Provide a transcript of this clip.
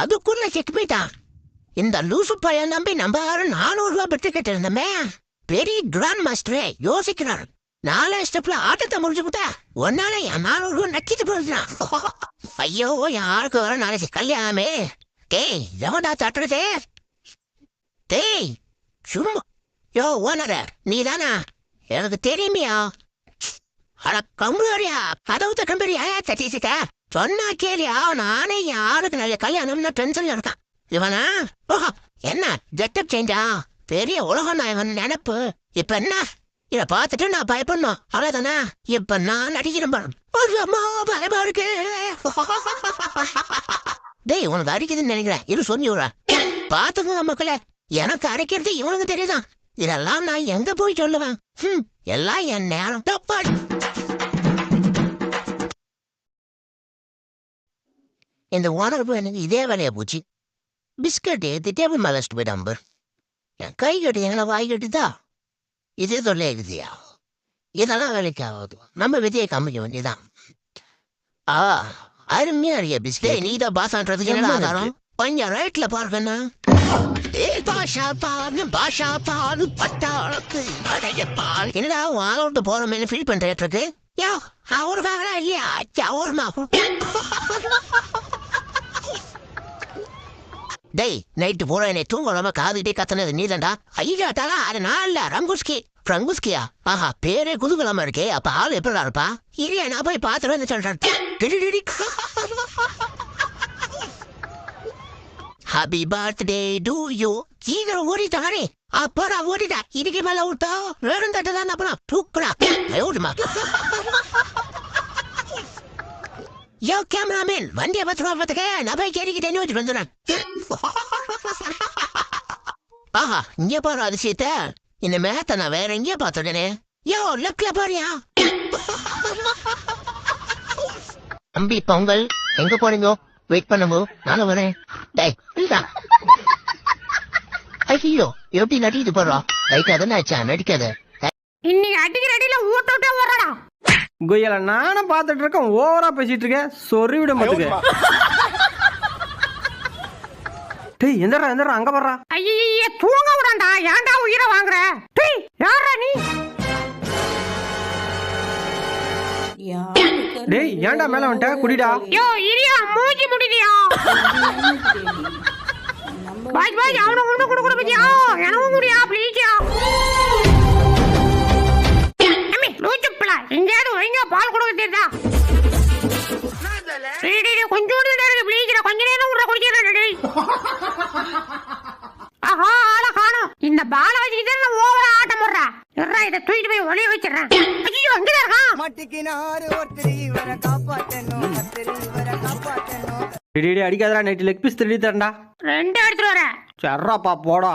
அதுக்குள்ள செக் போயிட்டான். இந்த லூசு பையன் நம்பி நம்ம 400 ரூபாய் பெற்று கேட்டிருந்தமே. பெரிய கிராண்ட் மாஸ்டரே யோசிக்கிறார். 4 ஸ்டெப்ல ஆட்டத்தை முடிச்சு விட்டா ஒன்னால என் 400 ரூபாய் நக்கிட்டு போயிருந்தான். ஐயோ யாருக்கு வர நாளைக்கு கல்யாணமே. டேய் எவன்டா தட்டுறதே? டேய் சும்மா. யோ ஓனர நீ தானா? எனக்கு தெரியுமியா. அட கம்பெரியா கதவுத்த கம்பெரியா தட்டிச்சுட்ட. சொன்னா கேளியா, நானே யாருக்கு நிறைய கல்யாணம்னா டென்ஷன்ல இருக்கான். இவனா என்ன ஜெட்டப் சேஞ்சா? பெரிய உலக நாயகன் நினைப்பு. இப்ப என்ன இத பார்த்துட்டு நான் பயப்படணும் அவ்வளவுதானே? இப்ப நான் நடிக்கிறேன். பயமா இருக்கு. டேய் உனக்கு அடிக்குதுன்னு நினைக்கிறேன். இது சொல்லி விடுறேன். பாத்துக்கோங்க மக்களே, எனக்கு அடைக்கிறது இவனுக்கு தெரியுதான். இதெல்லாம் நான் எங்க போய் சொல்லுவேன்? எல்லாம் என் நேரம். இந்த உணர்வு எனக்கு இதே வேலையா போச்சு. பிஸ்கட் ஏற்றி டேபிள் மேலே வச்சுட்டு போயிட்டான் பார். என் கை கட்டி எங்களை வாய் கட்டுதா? இதே தொல்லை இருக்குதியா? இதெல்லாம் வேலைக்கு ஆகாது. நம்ம விதையை காமிக்க வேண்டியதான். அருமையா இருக்கிய பிஸ்கட். நீ தான் பாசான்றதுக்கு என்ன ஆதாரம்? கொஞ்சம் ரைட்ல பாருங்கண்ணா. என்னடா வாழோட்டு போறோமே ஃபீல் பண்றேன். யோ அவரு வாங்கலாம் இல்லையா? அவருமா டேய் நைட்டு போற என்னை தூங்க காதுகிட்டே கத்தனது நீதான்டா. ஐயாட்டாலா அது நான் இல்ல, ரங்குஸ்கி. ரங்குஸ்கியா? ஆஹா பேரே குதூகலமா இருக்கே. அப்ப ஆள் எப்படா இருப்பா? இல்லையா நான் போய் பாத்துறேன்னு சொல்றேன். Happy birthday to you. சீக்கிரம் ஓடிட்டாரே. அப்படா ஓடிட்டா. இதுக்கு மேல விட்டா வேறும் தட்டுதான். அப்புறம் தூக்குடா ஓடுமா. யோ கேமராமேன் வண்டியை பத்திரமாத்துக்க நான் போய் கேடிக்கிட்டே வச்சுட்டு வந்துடுறேன். ஆஹா இங்க பாரு அதிசயத்த. இந்த மேத்த நான் வேற எங்கேயா பாத்துட்டேனே. யோ லெப்ட்ல பாரியா. தம்பி பொங்கல் எங்க போறீங்க? வெயிட் பண்ணுங்க நானும் வரேன். டேய் ஐயோ எப்படி நடிக்கிட்டு போறோம்? ரைட்டா தானே ஆச்சா? நடிக்காத. இன்னைக்கு அடிக்கிற அடியில ஊட்ட வரடா. கொய்யால நானும் பாத்துட்டு இருக்கேன். ஓவரா பேசிட்டு இருக்கேன். சொறி விட மாட்டேங்க. டேய் எந்தடா அங்க வர்றா. ஐயே தூங்க விடாண்டா. ஏன்டா உயிரை வாங்குற? டேய் யாரா நீ? டேய் ஏன்டா மேல வந்துட்ட? குடிடா. யோ இரியா மூஞ்சி முடிடியா. பாய் அவன உன்ன குடு பத்தியா? எனவும் குடியா ப்ளீஸ்யா. அம்மி லூச்சுப்ளா எங்கயாவது ஒழுங்கா பால் கொடுக்க தெரியுதா? டேய் கொஞ்சோண்டு இருக்கு ப்ளீஸ்டா. கொஞ்ச நேரம் உள்ள குடிக்கிறேன். டேய் ஆஹா ஆள காணோம். இந்த பால வச்சிட்டு நான் ஓவரா ஆட்டம் போடுறா. எறா இத தூக்கிட்டு போய் ஒளிய வச்சிரேன். ஐயோ அங்க இருக்கா. மாட்டிக்கினாரு ஒருத்தரி வர காப்பாத்தணும். ஒருத்தரி வர காப்பாத்தணும். டேய் அடிக்காதடா. நைட் லெக் பீஸ் திருடி தரேன்டா. 2 எடுத்துட்டு வரேன். சர்றாப்பா போடா.